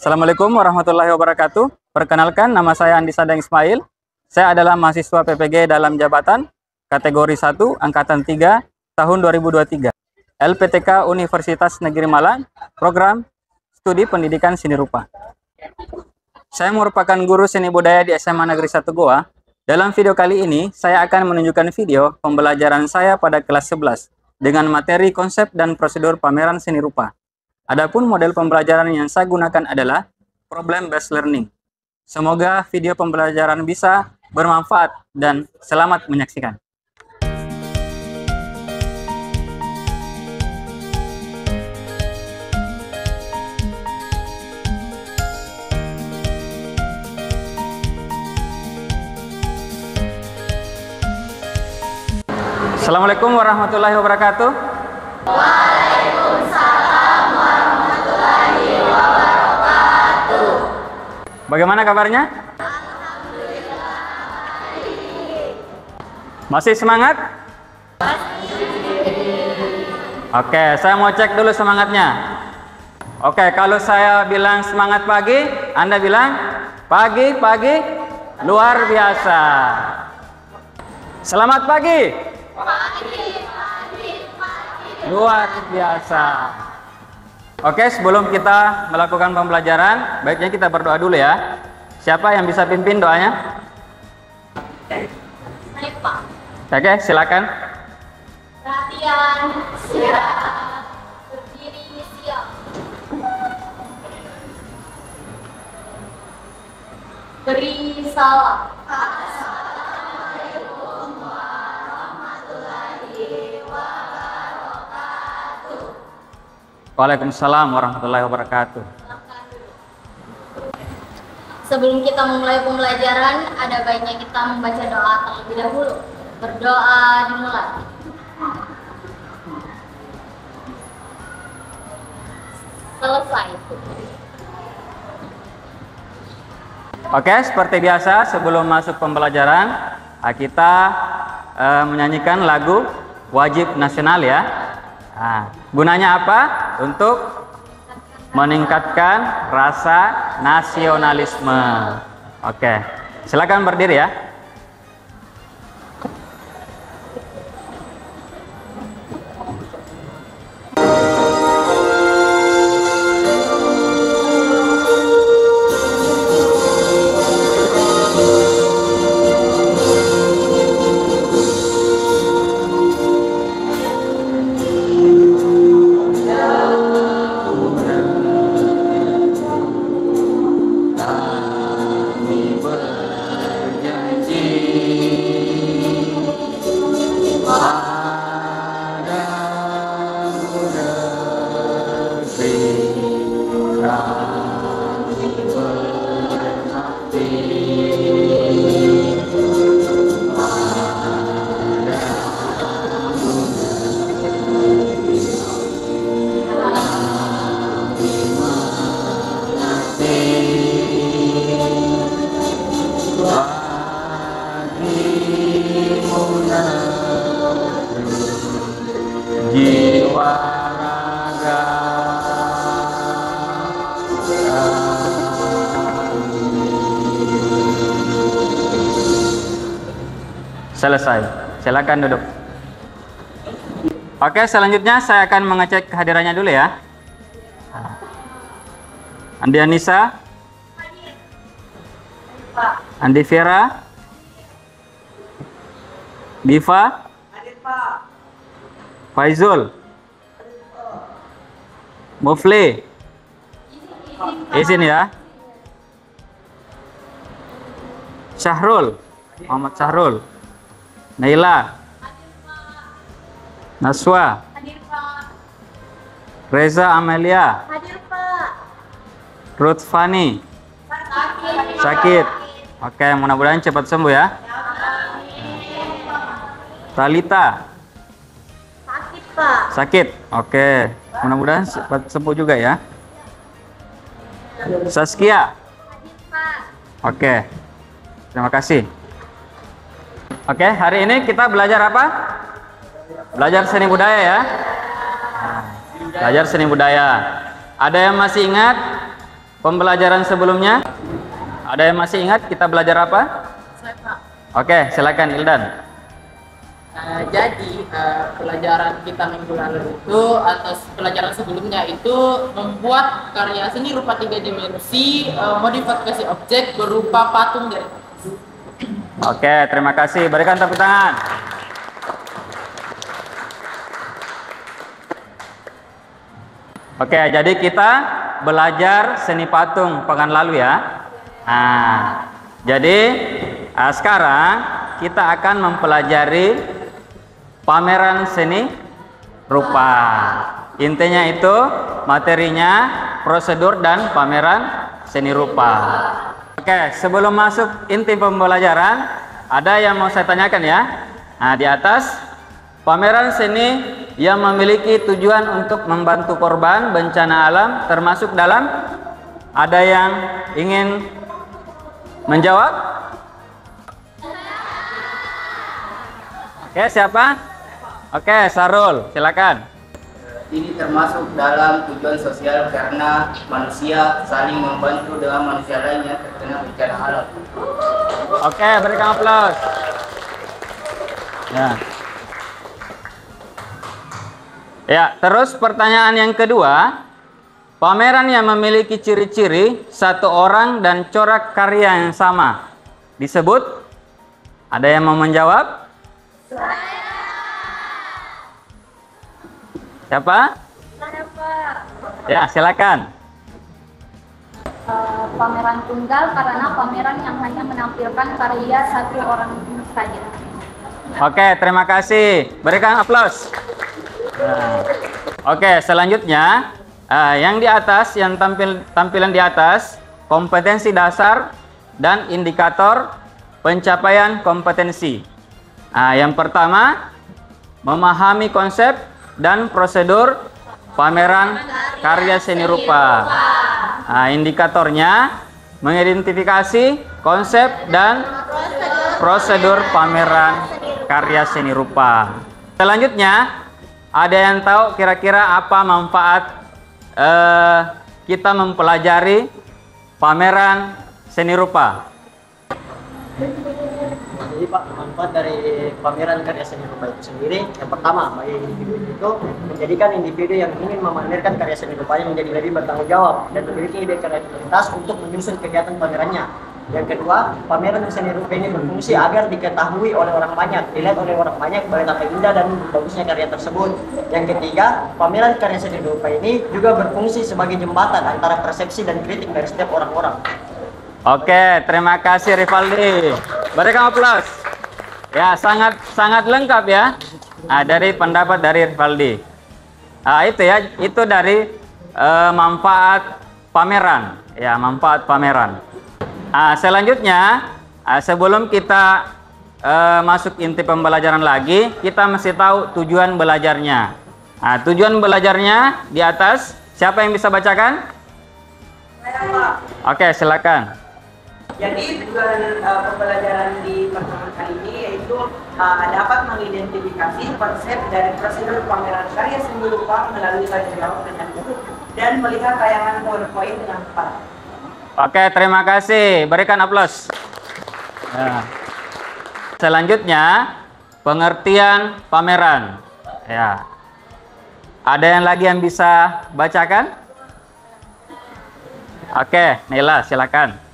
Assalamualaikum warahmatullahi wabarakatuh. Perkenalkan, nama saya Andi Sadang Ismail. Saya adalah mahasiswa PPG dalam jabatan kategori 1 angkatan 3 tahun 2023. LPTK Universitas Negeri Malang, program studi pendidikan seni rupa. Saya merupakan guru seni budaya di SMA Negeri 1 Goa. Dalam video kali ini, saya akan menunjukkan video pembelajaran saya pada kelas 11 dengan materi konsep dan prosedur pameran seni rupa. Adapun model pembelajaran yang saya gunakan adalah problem based learning. Semoga video pembelajaran bisa bermanfaat dan selamat menyaksikan. Assalamualaikum warahmatullahi wabarakatuh. Waalaikumsalam warahmatullahi wabarakatuh. Bagaimana kabarnya? Alhamdulillah. Masih semangat? Oke, saya mau cek dulu semangatnya. Oke, kalau saya bilang semangat pagi, Anda bilang pagi luar biasa. Selamat pagi. Luar biasa. Oke, sebelum kita melakukan pembelajaran, baiknya kita berdoa dulu ya. Siapa yang bisa pimpin doanya? Oke, silakan. Perhatian, istirahat, berdiri siap. Beri salam. Waalaikumsalam warahmatullahi wabarakatuh. Sebelum kita memulai pembelajaran, ada baiknya kita membaca doa terlebih dahulu. Berdoa dimulai. Selesai. Oke, seperti biasa sebelum masuk pembelajaran, kita menyanyikan lagu wajib nasional ya. Nah, gunanya apa? Untuk meningkatkan rasa nasionalisme. Oke, silakan berdiri ya. Jiwa raga selesai. Silakan duduk. Oke, selanjutnya saya akan mengecek kehadirannya dulu ya. Andi Anissa, Andi Vera, Diva, Faizul, Mufli, izin ya. Syahrul, Muhammad Syahrul, Naila, Naswa, Reza Amelia, Ruth Fani, sakit. Oke, mudah-mudahan cepat sembuh ya. Talita, sakit. Oke, mudah-mudahan cepat sembuh juga ya. Saskia, oke, terima kasih. Oke, hari ini kita belajar apa? Belajar seni budaya ya. Belajar seni budaya. Ada yang masih ingat pembelajaran sebelumnya? Ada yang masih ingat kita belajar apa? Saya, Pak. Oke, silakan Ildan. Jadi pelajaran kita minggu lalu itu atau pelajaran sebelumnya itu membuat karya seni rupa 3 dimensi modifikasi objek berupa patung dari kertas. Oke, terima kasih. Berikan tepuk tangan. Oke, jadi kita belajar seni patung pekan lalu ya. Nah, jadi sekarang kita akan mempelajari pameran seni rupa. Intinya itu materinya, prosedur dan pameran seni rupa. Oke, sebelum masuk inti pembelajaran, ada yang mau saya tanyakan ya. Nah, di atas pameran seni yang memiliki tujuan untuk membantu korban bencana alam termasuk dalam, ada yang ingin menjawab? Oke, siapa? Oke, Sarul, silakan. Ini termasuk dalam tujuan sosial karena manusia saling membantu dengan manusia lainnya terkena bencana alam. Oke, berikan aplaus. Ya. Ya, terus pertanyaan yang kedua, pameran yang memiliki ciri-ciri satu orang dan corak karya yang sama disebut? Ada yang mau menjawab? Siapa? Saya, Pak. Ya, silakan. Pameran tunggal karena pameran yang hanya menampilkan karya satu orang saja. Oke, terima kasih. Berikan aplaus. Nah, oke, selanjutnya yang di atas, yang tampilan di atas, kompetensi dasar dan indikator pencapaian kompetensi. Yang pertama, memahami konsep dan prosedur pameran karya seni rupa. Indikatornya mengidentifikasi konsep dan prosedur pameran karya seni rupa. Selanjutnya, ada yang tahu kira-kira apa manfaat kita mempelajari pameran seni rupa? Jadi Pak, manfaat dari pameran karya seni rupa itu sendiri, yang pertama bagi individu itu menjadikan individu yang ingin memamerkan karya seni rupanya menjadi lebih bertanggung jawab dan memiliki ide kreativitas untuk menyusun kegiatan pamerannya. Yang kedua, pameran seni rupa ini berfungsi agar diketahui oleh orang banyak, dilihat oleh orang banyak betapa indah dan bagusnya karya tersebut. Yang ketiga, pameran karya seni rupa ini juga berfungsi sebagai jembatan antara persepsi dan kritik dari setiap orang-orang. Oke, terima kasih Rivaldi. Berikan aplaus. Ya, sangat lengkap ya. Dari pendapat dari Rivaldi. Itu ya, itu dari manfaat pameran. Ya, manfaat pameran. Selanjutnya, sebelum kita masuk inti pembelajaran lagi, kita mesti tahu tujuan belajarnya. Tujuan belajarnya di atas. Siapa yang bisa bacakan? Oke, silakan. Jadi tujuan pembelajaran di pertemuan kali ini yaitu dapat mengidentifikasi konsep dari prosedur pameran karya seni rupa melalui tanya jawab dengan buku dan melihat tayangan PowerPoint dengan tepat. Oke, terima kasih. Berikan aplaus. Ya. Selanjutnya, pengertian pameran. Ya. Ada yang lagi yang bisa bacakan? Oke, Nela, silakan.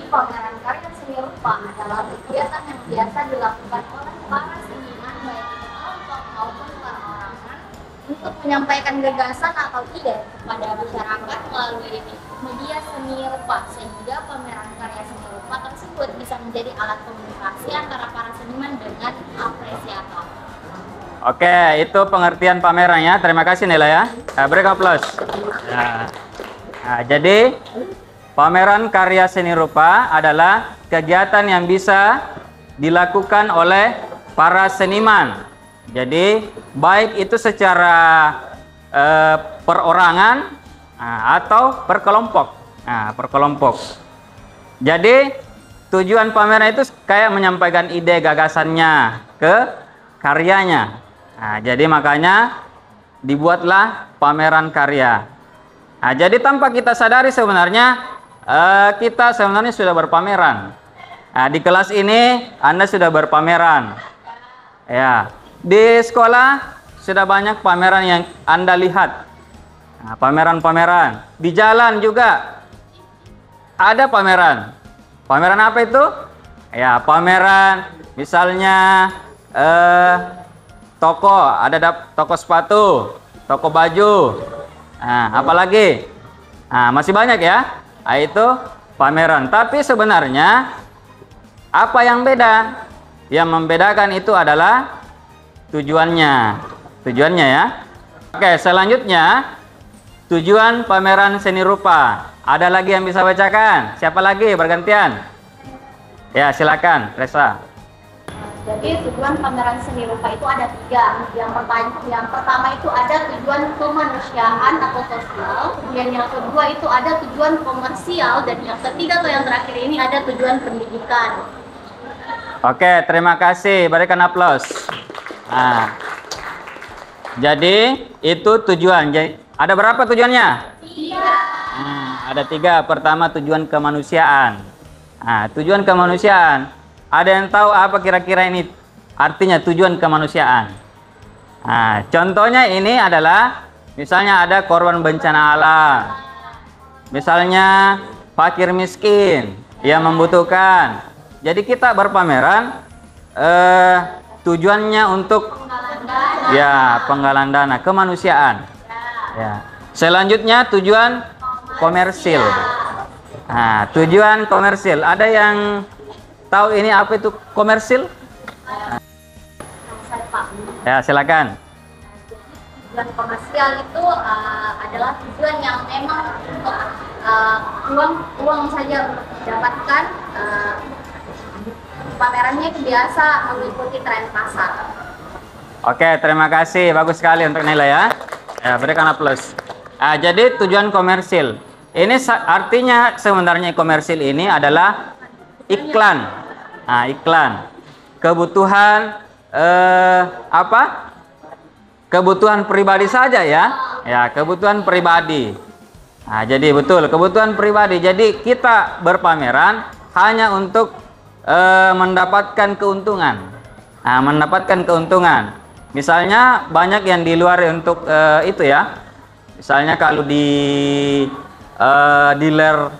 Pameran karya seni rupa adalah kegiatan yang biasa dilakukan oleh para seniman baik itu kelompok maupun perorangan untuk menyampaikan gagasan atau ide kepada masyarakat melalui media seni rupa, sehingga pameran karya seni rupa tersebut bisa menjadi alat komunikasi antara para seniman dengan apresiator. Oke, itu pengertian pamerannya. Terima kasih Nela ya. Berikan aplaus. Jadi pameran karya seni rupa adalah kegiatan yang bisa dilakukan oleh para seniman. Jadi baik itu secara perorangan atau per kelompok. Jadi tujuan pameran itu kayak menyampaikan ide gagasannya ke karyanya. Jadi makanya dibuatlah pameran karya. Nah, jadi tanpa kita sadari sebenarnya kita sebenarnya sudah berpameran. Nah, di kelas ini Anda sudah berpameran. Ya, di sekolah sudah banyak pameran yang Anda lihat. Nah, pameran-pameran. Di jalan juga ada pameran. Pameran apa itu? Ya, pameran misalnya toko, ada toko sepatu, toko baju. Nah, apalagi? Nah, masih banyak ya. Nah, itu pameran. Tapi sebenarnya apa yang beda? Yang membedakan itu adalah tujuannya. Tujuannya ya. Oke, selanjutnya tujuan pameran seni rupa. Ada lagi yang bisa bacakan? Siapa lagi bergantian? Ya, silakan, Resa. Jadi tujuan pameran seni rupa itu ada 3. Yang pertama itu ada tujuan kemanusiaan atau sosial, kemudian yang kedua itu ada tujuan komersial, dan yang ketiga atau yang terakhir ini ada tujuan pendidikan. Oke, terima kasih. Berikan aplaus. Nah, jadi itu tujuan. Jadi, ada berapa tujuannya? 3. Ada 3. Pertama tujuan kemanusiaan. Nah, tujuan kemanusiaan. Ada yang tahu apa kira-kira ini artinya tujuan kemanusiaan? Nah, contohnya ini adalah misalnya ada korban bencana alam. Misalnya fakir miskin yang membutuhkan. Jadi kita berpameran tujuannya untuk penggalangan dana kemanusiaan. Ya. Selanjutnya tujuan komersil. Nah, tujuan komersil. Ada yang tahu ini apa itu komersil? Ya, silakan. Tujuan komersial itu adalah tujuan yang memang untuk uang saja untuk didapatkan. Pamerannya biasa mengikuti tren pasar. Oke, terima kasih. Bagus sekali untuk nilai ya. Ya, berikan aplaus. Nah, jadi tujuan komersil. Ini artinya sebenarnya komersil ini adalah iklan. Nah, iklan. Kebutuhan apa? Kebutuhan pribadi saja ya. Ya, kebutuhan pribadi. Nah, jadi betul, kebutuhan pribadi. Jadi kita berpameran hanya untuk mendapatkan keuntungan. Nah, mendapatkan keuntungan. Misalnya banyak yang di luar untuk itu ya. Misalnya kalau di dealer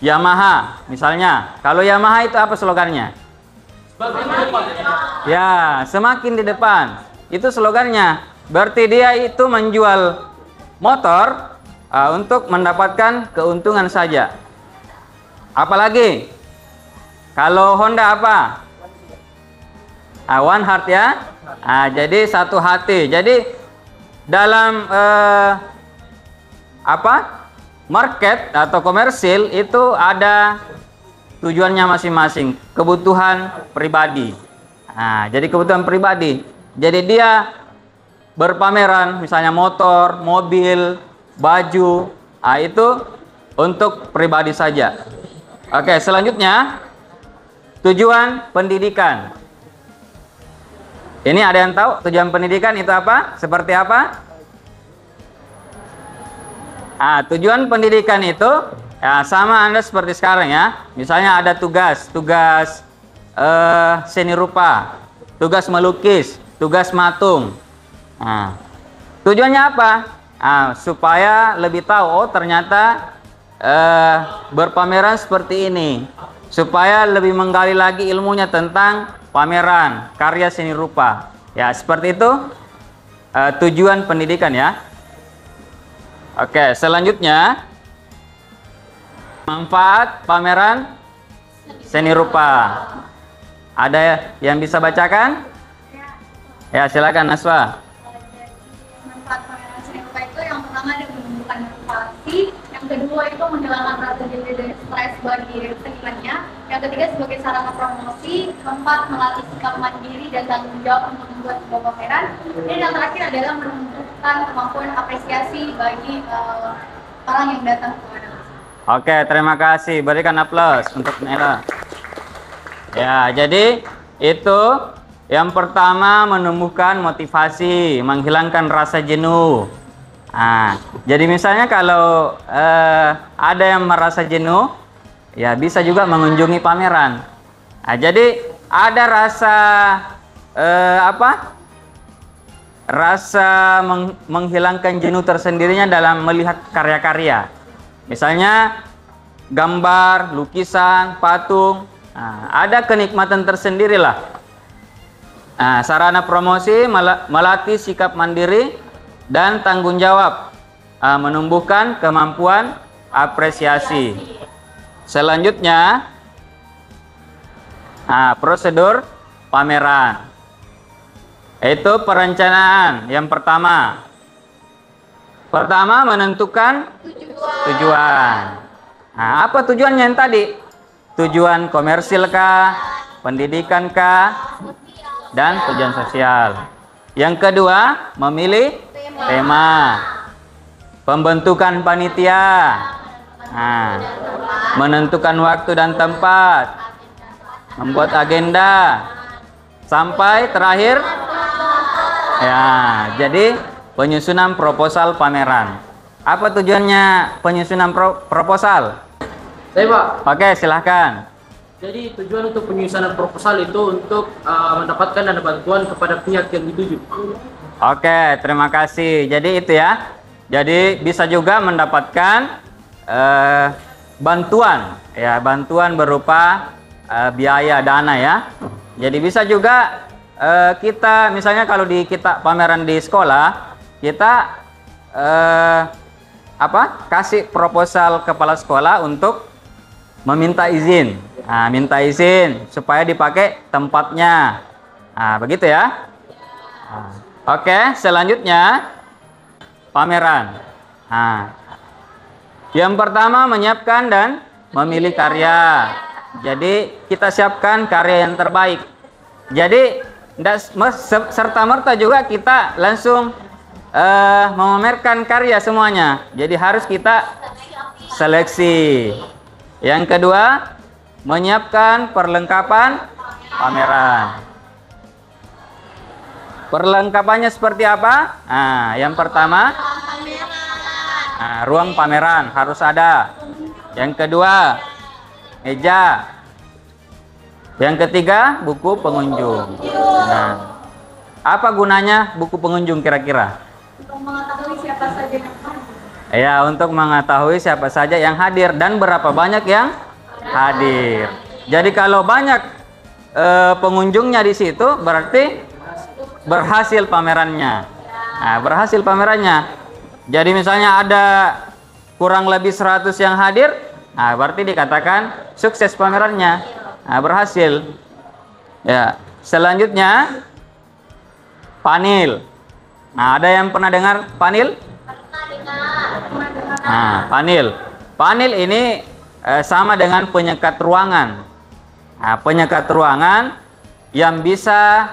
Yamaha, misalnya. Kalau Yamaha itu apa slogannya? Ya, semakin di depan. Itu slogannya. Berarti dia itu menjual motor untuk mendapatkan keuntungan saja. Apalagi? Kalau Honda apa? One Heart ya. Jadi satu hati. Jadi dalam market atau komersil itu ada tujuannya masing-masing. Kebutuhan pribadi. Jadi kebutuhan pribadi. Jadi dia berpameran misalnya motor, mobil, baju. Itu untuk pribadi saja. Oke, selanjutnya tujuan pendidikan. Ini ada yang tahu tujuan pendidikan itu apa? Seperti apa? Tujuan pendidikan itu ya sama Anda seperti sekarang ya. Misalnya ada tugas seni rupa, tugas melukis, tugas matung. Tujuannya apa? Supaya lebih tahu, oh ternyata berpameran seperti ini. Supaya lebih menggali lagi ilmunya tentang pameran karya seni rupa. Ya, seperti itu tujuan pendidikan ya. Oke, selanjutnya manfaat pameran seni rupa. Ada yang bisa bacakan? Ya, silakan Naswa. Manfaat pameran seni rupa itu yang pertama ada menumbuhkan motivasi, yang kedua itu menghilangkan rasa jenuh dan stres bagi senimannya, yang ketiga sebagai sarana promosi, keempat melatih sikap mandiri dan tanggung jawab untuk membuat sebuah pameran, dan yang terakhir adalah menumbuhkan kemampuan apresiasi bagi orang yang datang ke pameran. Oke, terima kasih. Berikan aplaus untuk Nela. Ya, jadi itu Yang pertama, menumbuhkan motivasi, menghilangkan rasa jenuh. Nah, jadi misalnya kalau ada yang merasa jenuh, ya bisa juga mengunjungi pameran. Nah, jadi ada rasa rasa menghilangkan jenuh tersendirinya dalam melihat karya-karya. Misalnya gambar, lukisan, patung. Nah, ada kenikmatan tersendiri lah. Nah, sarana promosi melatih sikap mandiri dan tanggung jawab, menumbuhkan kemampuan apresiasi. Selanjutnya, prosedur pameran. Itu perencanaan yang pertama. Pertama, menentukan tujuan. Nah, apa tujuannya yang tadi? Tujuan komersil kah, pendidikan kah, dan tujuan sosial. Yang kedua, memilih tema. Pembentukan panitia. Nah, menentukan waktu dan tempat. Membuat agenda. Sampai terakhir, ya, jadi penyusunan proposal pameran. Apa tujuannya penyusunan proposal? Saya Pak. Oke, silahkan. Jadi tujuan untuk penyusunan proposal itu untuk mendapatkan dana bantuan kepada pihak yang dituju. Oke, terima kasih. Jadi itu ya. Jadi bisa juga mendapatkan bantuan, ya, bantuan berupa biaya dana ya. Jadi bisa juga kita misalnya kalau kita pameran di sekolah, kita kasih proposal kepala sekolah untuk meminta izin. Nah, minta izin supaya dipakai tempatnya. Nah, begitu ya. Nah, oke, selanjutnya pameran. Nah, yang pertama menyiapkan dan memilih karya. Jadi kita siapkan karya yang terbaik. Jadi serta-merta juga kita langsung memamerkan karya semuanya. Jadi harus kita seleksi. Yang kedua, menyiapkan perlengkapan pameran. Perlengkapannya seperti apa? Nah, yang pertama, ruang pameran harus ada. Yang kedua, meja. Yang ketiga, buku pengunjung. Nah, apa gunanya buku pengunjung kira-kira? Untuk mengetahui siapa saja yang hadir. Ya, untuk mengetahui siapa saja yang hadir dan berapa banyak yang hadir. Jadi kalau banyak pengunjungnya di situ, berarti berhasil pamerannya. Nah, berhasil pamerannya. Jadi misalnya ada kurang lebih 100 yang hadir, nah berarti dikatakan sukses pamerannya. Nah, berhasil. Ya, selanjutnya panel. Nah, ada yang pernah dengar panel? Nah, panel. Panel ini sama dengan penyekat ruangan. Nah, penyekat ruangan yang bisa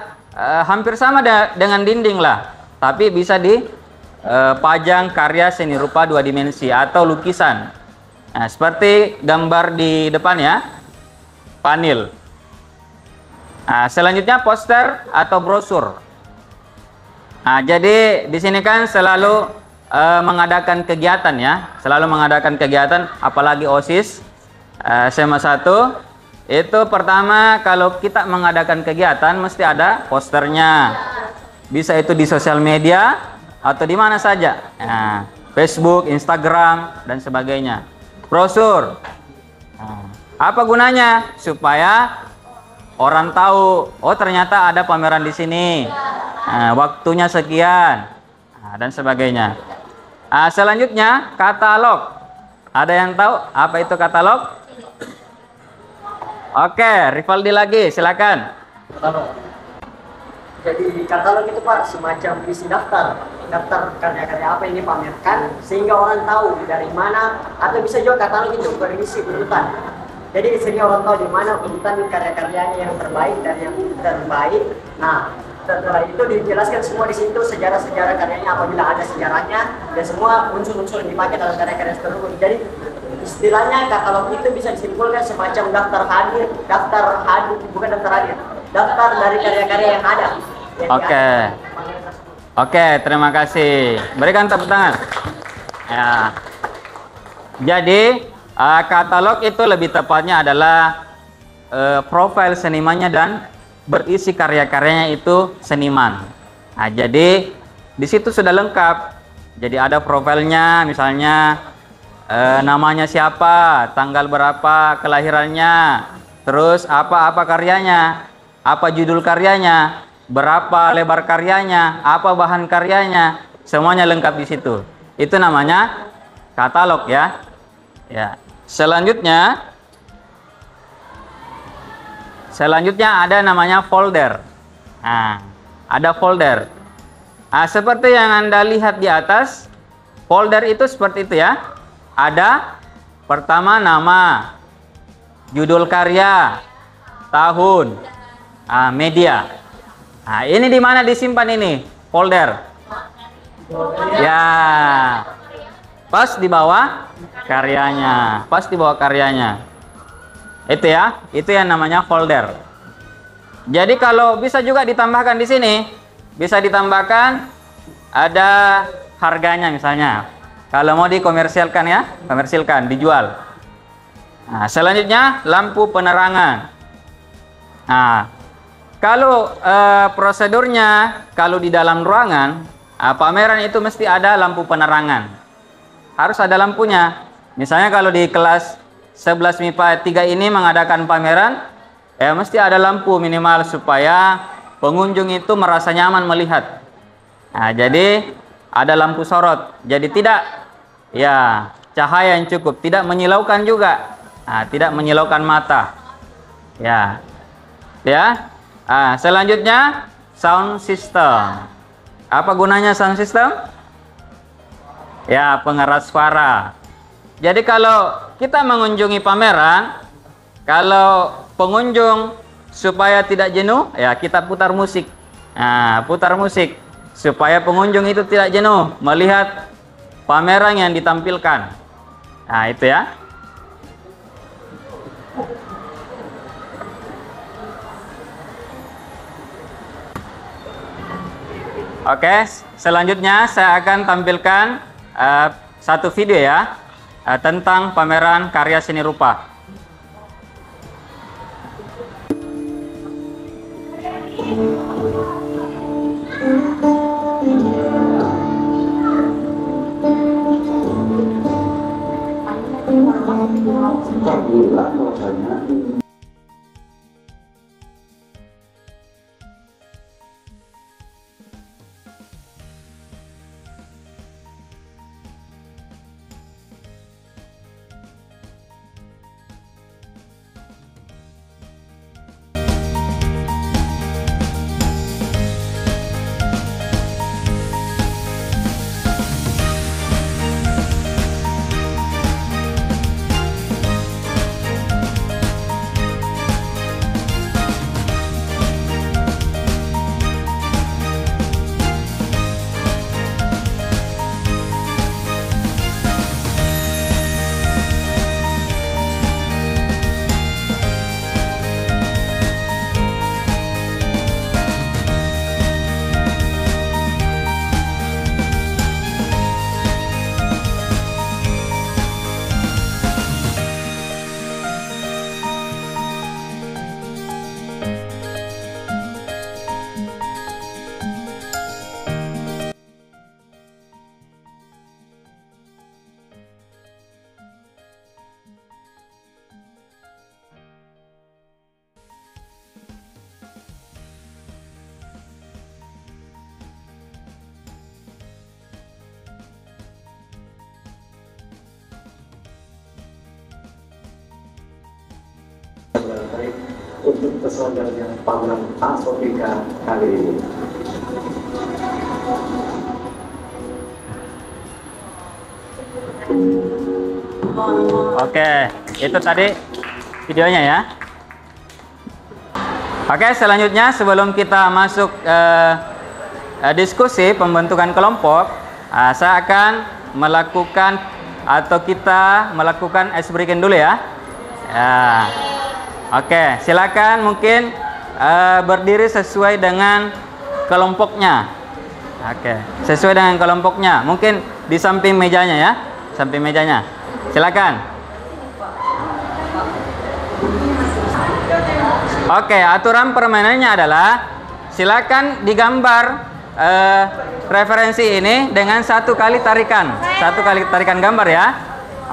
hampir sama dengan dinding lah, tapi bisa dipajang karya seni rupa 2 dimensi atau lukisan. Nah, seperti gambar di depan ya, panel. Nah, selanjutnya poster atau brosur. Nah, jadi di sini kan selalu mengadakan kegiatan ya, selalu mengadakan kegiatan, apalagi OSIS SMA 1. Itu pertama kalau kita mengadakan kegiatan mesti ada posternya. Bisa itu di sosial media atau di mana saja. Nah, Facebook, Instagram dan sebagainya. Brosur. Nah, apa gunanya? Supaya orang tahu, oh ternyata ada pameran di sini. Nah, waktunya sekian. Nah, dan sebagainya. Nah, selanjutnya katalog. Ada yang tahu apa itu katalog? Oke, Rivaldi lagi, silakan. Jadi katalog itu Pak semacam isi daftar karya-karya apa yang dipamerkan sehingga orang tahu dari mana, atau bisa juga katalog itu berisi urutan. Jadi sehingga orang tahu di mana urutan karya-karyanya yang terbaik dan yang terbaik. Nah, setelah itu dijelaskan semua di situ sejarah-sejarah karyanya apabila ada sejarahnya dan semua unsur-unsur yang dipakai dalam karya-karya tersebut. Jadi istilahnya katalog itu bisa disimpulkan semacam daftar hadir, bukan daftar hadir. daftar dari karya-karya yang ada. Oke. Oke, terima kasih. Berikan tepuk tangan. Ya. Jadi, katalog itu lebih tepatnya adalah profil senimannya dan berisi karya-karyanya itu seniman. Nah, jadi di situ sudah lengkap. Jadi ada profilnya, misalnya namanya siapa, tanggal berapa kelahirannya, terus apa karyanya, apa judul karyanya, berapa lebar karyanya, apa bahan karyanya, semuanya lengkap di situ. Itu namanya katalog ya. Ya. Selanjutnya ada namanya folder. Nah, ada folder. Nah, seperti yang Anda lihat di atas, folder itu seperti itu ya. Ada pertama nama, judul karya, tahun, media. Nah, ini di mana disimpan ini? Folder. Ya. Pas di bawah karyanya. Pas di bawah karyanya. Itu ya. Itu yang namanya folder. Jadi kalau bisa juga ditambahkan di sini, bisa ditambahkan ada harganya misalnya. Kalau mau dikomersilkan ya, komersilkan, dijual. Nah, selanjutnya lampu penerangan. Nah, kalau prosedurnya, kalau di dalam ruangan, pameran itu mesti ada lampu penerangan. Harus ada lampunya. Misalnya kalau di kelas 11 MIPA 3 ini mengadakan pameran, ya mesti ada lampu minimal supaya pengunjung itu merasa nyaman melihat. Nah, jadi ada lampu sorot. Jadi tidak ya cahaya yang cukup, tidak menyilaukan juga. Nah, tidak menyilaukan mata. Ya. Ya. Selanjutnya sound system. Apa gunanya sound system? Ya, pengeras suara. Jadi kalau kita mengunjungi pameran, kalau pengunjung supaya tidak jenuh, ya kita putar musik. Nah, putar musik supaya pengunjung itu tidak jenuh melihat pameran yang ditampilkan. Nah, itu ya. Oke, selanjutnya saya akan tampilkan satu video ya tentang pameran karya seni rupa. Untuk terselenggaranya pameran Asofika kali ini. Oke, itu tadi videonya ya. Oke, selanjutnya sebelum kita masuk diskusi pembentukan kelompok, saya akan melakukan atau kita melakukan ice breaking dulu ya. Ya. Oke, silakan mungkin berdiri sesuai dengan kelompoknya. Oke, sesuai dengan kelompoknya. Mungkin di samping mejanya ya, samping mejanya. Silakan. Oke, aturan permainannya adalah silakan digambar referensi ini dengan 1 kali tarikan. 1 kali tarikan gambar ya.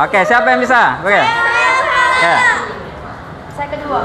Oke, siapa yang bisa? Oke. Ya. Saya kedua.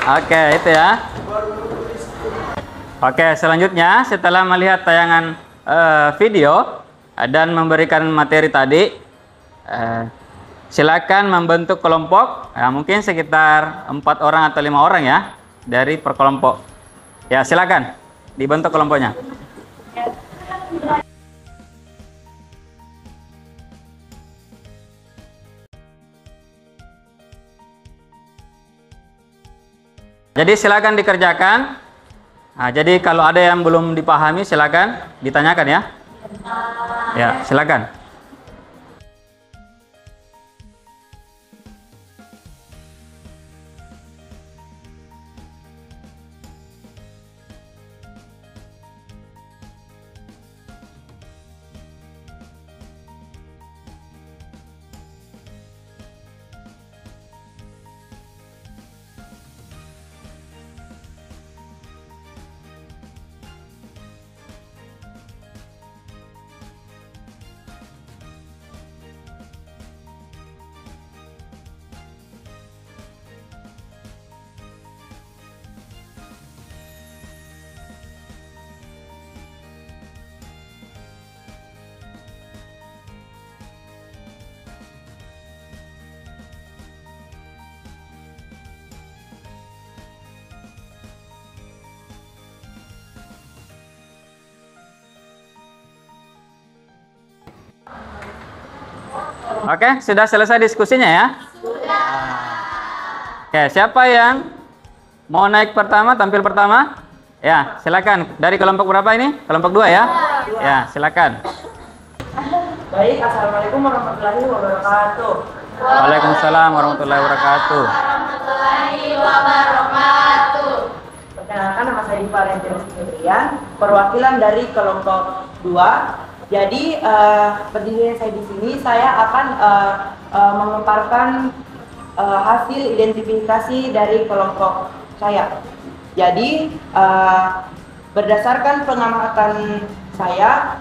Oke, itu ya. Oke, selanjutnya setelah melihat tayangan video dan memberikan materi tadi, silakan membentuk kelompok. Ya, mungkin sekitar 4 orang atau 5 orang ya dari per kelompok. Ya, silakan dibentuk kelompoknya. Jadi silakan dikerjakan. Nah, jadi kalau ada yang belum dipahami silakan ditanyakan ya. Ya, silakan. Oke, sudah selesai diskusinya ya? Sudah. Oke, siapa yang mau naik pertama, tampil pertama? Ya, silakan. Dari kelompok berapa ini? Kelompok 2 ya? Ya, silakan. Baik, assalamualaikum warahmatullahi wabarakatuh. Waalaikumsalam warahmatullahi wabarakatuh. Perkenalkan, nama saya Iva Rentinus Fitrian, perwakilan dari kelompok 2. Jadi berdiri saya di sini, saya akan memaparkan hasil identifikasi dari kelompok saya. Jadi berdasarkan pengamatan saya,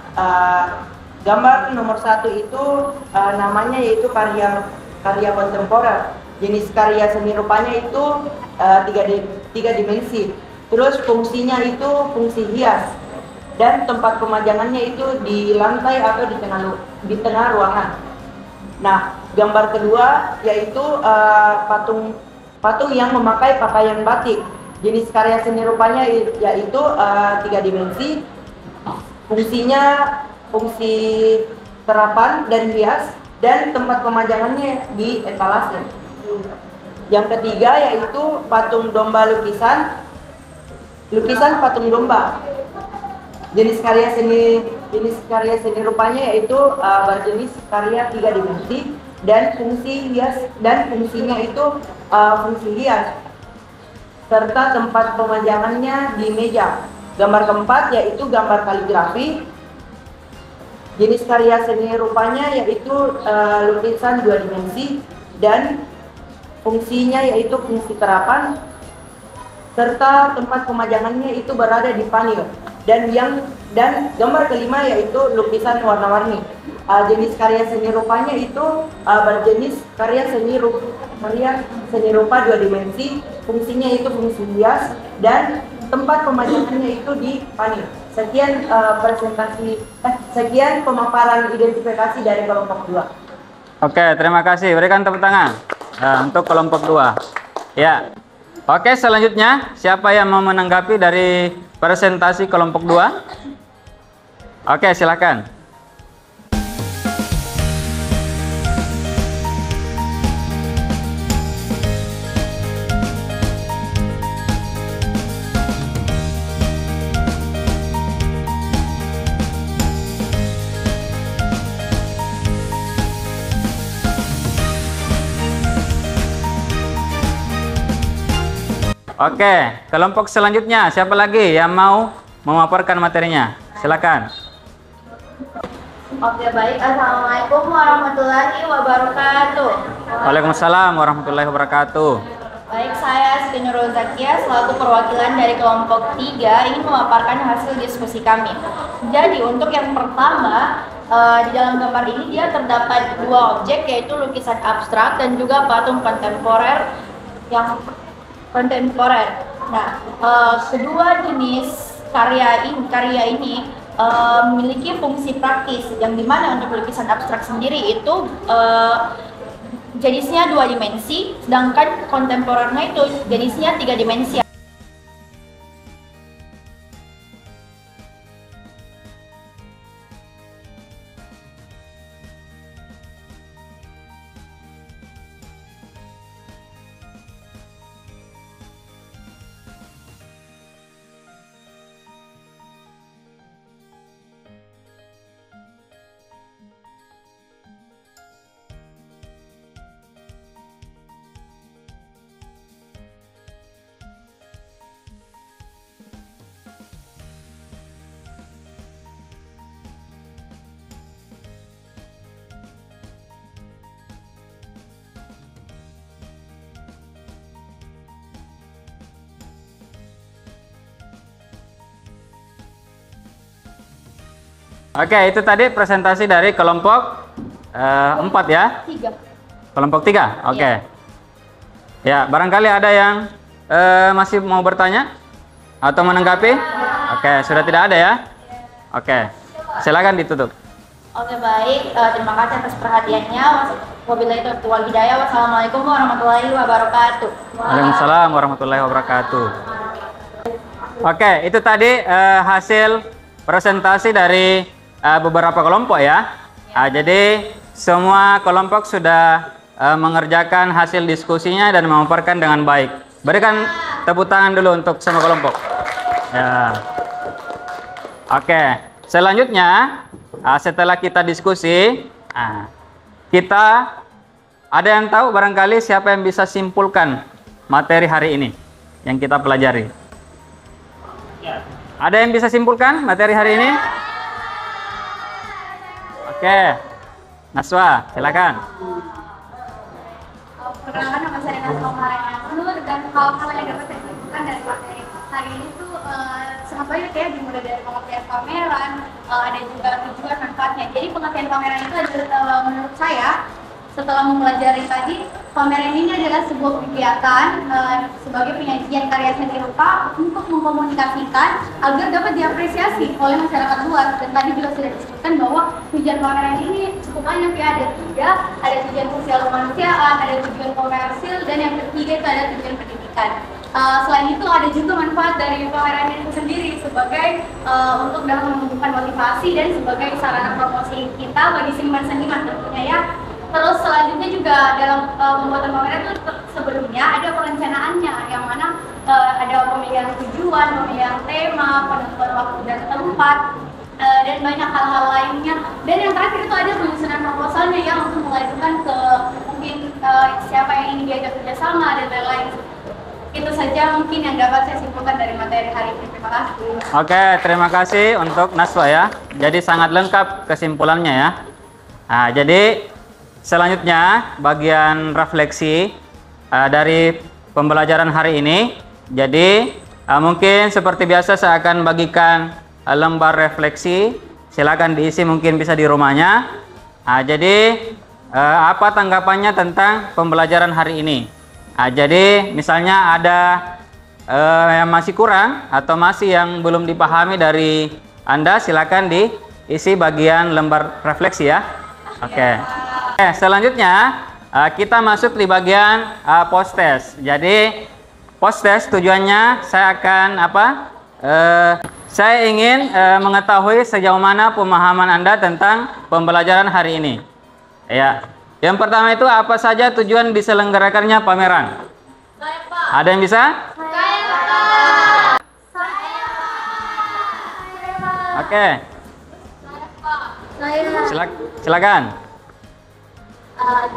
gambar nomor 1 itu namanya yaitu karya kontemporer. Jenis karya seni rupanya itu 3 dimensi. Terus fungsinya itu fungsi hias. Dan tempat pemajangannya itu di lantai atau di tengah ruangan. Nah, gambar kedua yaitu patung yang memakai pakaian batik. Jenis karya seni rupanya yaitu 3 dimensi. Fungsinya fungsi terapan dan hias, dan tempat pemajangannya di etalase. Yang ketiga yaitu patung domba lukisan patung domba. Jenis karya seni rupanya yaitu berjenis karya 3 dimensi dan fungsi hias, dan fungsinya itu fungsi hias serta tempat pemajangannya di meja. Gambar keempat yaitu gambar kaligrafi. Jenis karya seni rupanya yaitu lukisan 2 dimensi dan fungsinya yaitu fungsi terapan, serta tempat pemajangannya itu berada di panel. Dan gambar kelima yaitu lukisan warna-warni. Jenis karya seni rupanya itu berjenis karya seni rupa 2 dimensi, fungsinya itu fungsi hias, dan tempat pemajangannya itu di panel. Sekian sekian pemaparan identifikasi dari kelompok 2. Oke, terima kasih. Berikan tepuk tangan untuk kelompok 2. Ya. Oke, selanjutnya siapa yang mau menanggapi dari presentasi kelompok 2? Oke, silakan. Oke, kelompok selanjutnya siapa lagi yang mau memaparkan materinya? Silakan. Oke, baik. Assalamualaikum warahmatullahi wabarakatuh. Waalaikumsalam warahmatullahi wabarakatuh. Baik, saya Siti Nurul Zakia selaku perwakilan dari kelompok 3 ingin memaparkan hasil diskusi kami. Jadi untuk yang pertama, di dalam gambar ini dia terdapat 2 objek, yaitu lukisan abstrak dan juga patung kontemporer yang kontemporer. Nah, kedua jenis karya ini memiliki fungsi praktis, yang dimana untuk lukisan abstrak sendiri itu jenisnya 2 dimensi, sedangkan kontemporernya itu jenisnya 3 dimensi. Oke, itu tadi presentasi dari kelompok 4 ya? 3. Kelompok 3, oke. Ya, barangkali ada yang masih mau bertanya atau menanggapi? Oke, sudah tidak ada ya? Oke, silakan ditutup. Oke, baik. Terima kasih atas perhatiannya. Wabillahi taufiq wal hidayah. Wassalamualaikum warahmatullahi wabarakatuh. Waalaikumsalam warahmatullahi wabarakatuh. Oke, itu tadi hasil presentasi dari beberapa kelompok ya. Jadi semua kelompok sudah mengerjakan hasil diskusinya dan memaparkan dengan baik. Berikan tepuk tangan dulu untuk semua kelompok. Ya. Oke, selanjutnya setelah kita diskusi, kita ada yang tahu barangkali siapa yang bisa simpulkan materi hari ini yang kita pelajari? Ada yang bisa simpulkan materi hari ini? Oke, Naswa, silakan. Perkenalkan, nama saya Naswa Marenasur, dan hal-hal yang dapat saya simpulkan dari materi hari ini tuh sangat banyak ya, dimulai dari pengertian pameran, ada juga tujuan manfaatnya. Jadi pengertian pameran itu adalah menurut saya, setelah mempelajari tadi, pameran ini adalah sebuah kegiatan sebagai penyajian karya seni rupa untuk mengkomunikasikan agar dapat diapresiasi oleh masyarakat luas. Dan tadi juga sudah disebutkan bahwa tujuan pameran ini cukup banyak ya, ada 3, ada tujuan sosial kemanusiaan, ada tujuan komersil, dan yang ketiga itu ada tujuan pendidikan. Selain itu ada juga manfaat dari pameran itu sendiri sebagai untuk dapat menumbuhkan motivasi dan sebagai sarana promosi kita bagi seniman-seniman tentunya ya. Terus selanjutnya juga dalam pembuatan pameran itu sebelumnya ada perencanaannya, yang mana ada pemilihan tujuan, pemilihan tema, penentuan waktu dan tempat, dan banyak hal-hal lainnya. Dan yang terakhir itu ada penyusunan proposalnya yang untuk mengajukan ke mungkin siapa yang ingin diajak kerjasama dan lain-lain. Itu saja mungkin yang dapat saya simpulkan dari materi hari ini. Terima kasih. Oke, terima kasih untuk Naswa ya. Jadi sangat lengkap kesimpulannya ya. Nah, jadi selanjutnya bagian refleksi dari pembelajaran hari ini. Jadi mungkin seperti biasa saya akan bagikan lembar refleksi. Silakan diisi, mungkin bisa di rumahnya. Jadi apa tanggapannya tentang pembelajaran hari ini? Jadi misalnya ada yang masih kurang atau masih yang belum dipahami dari Anda, silakan diisi bagian lembar refleksi ya. Oke. Selanjutnya kita masuk di bagian post test. Jadi post test tujuannya saya akan saya ingin mengetahui sejauh mana pemahaman Anda tentang pembelajaran hari ini. Ya. Yang pertama itu apa saja tujuan diselenggarakannya pameran? Saya, Pak. Ada yang bisa? Saya, Pak. Oke. Silakan.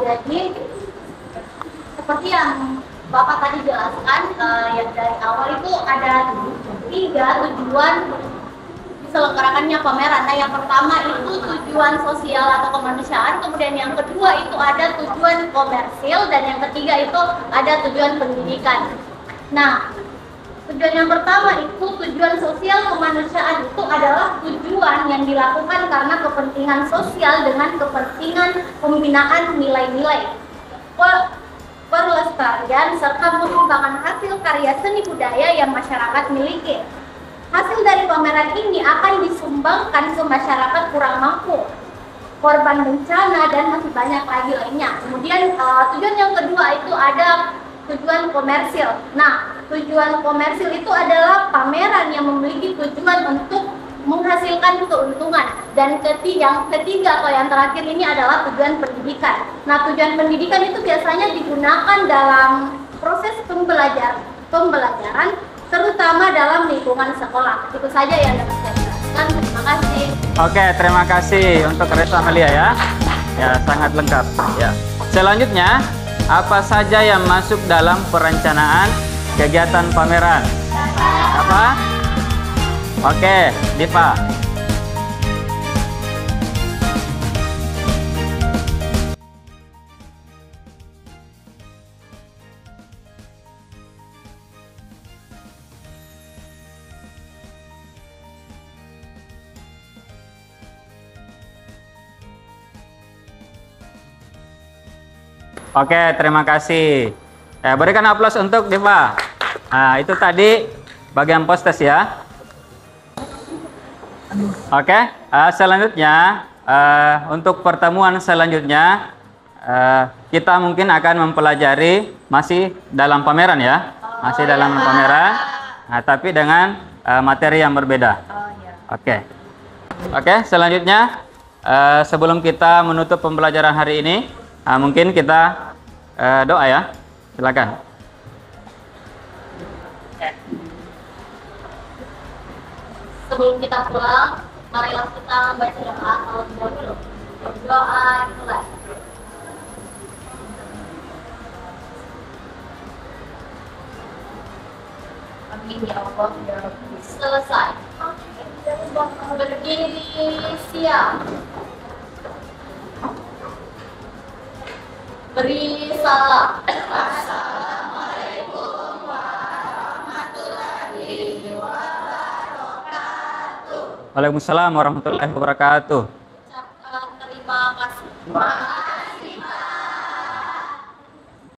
Jadi seperti yang Bapak tadi jelaskan, yang dari awal itu ada 3 tujuan diselenggarakannya pameran. Nah, yang pertama itu tujuan sosial atau kemanusiaan, kemudian yang kedua itu ada tujuan komersil, dan yang ketiga itu ada tujuan pendidikan. Nah, tujuan yang pertama itu tujuan sosial kemanusiaan, itu adalah tujuan yang dilakukan karena kepentingan sosial dengan kepentingan pembinaan nilai-nilai, pelestarian serta pengembangan hasil karya seni budaya yang masyarakat miliki. Hasil dari pameran ini akan disumbangkan ke masyarakat kurang mampu, korban bencana, dan masih banyak lagi lainnya. Kemudian tujuan yang kedua itu ada tujuan komersil. Nah, tujuan komersil itu adalah pameran yang memiliki tujuan untuk menghasilkan keuntungan. Dan yang ketiga atau yang terakhir ini adalah tujuan pendidikan. Nah, tujuan pendidikan itu biasanya digunakan dalam proses pembelajaran, terutama dalam lingkungan sekolah. Itu saja yang dapat saya jelaskan. Terima kasih. Oke, terima kasih untuk Resa Amelia ya. Ya, sangat lengkap. Ya. Selanjutnya, apa saja yang masuk dalam perencanaan kegiatan pameran? Apa? Oke, Diva. Oke, terima kasih. Berikan aplaus untuk Diva. Nah, itu tadi bagian post test ya. Oke, selanjutnya untuk pertemuan selanjutnya kita mungkin akan mempelajari masih dalam pameran ya, masih dalam pameran, tapi dengan materi yang berbeda. Oke, selanjutnya sebelum kita menutup pembelajaran hari ini, mungkin kita doa ya, silakan. Sebelum kita pulang, marilah kita membaca doa terlebih dahulu. Doa ikhlas. Amin ya Allah. Selesai. Berdiri siap. Beri salam. Assalamualaikum warahmatullahi wabarakatuh. Waalaikumsalam warahmatullahi wabarakatuh. Terima kasih.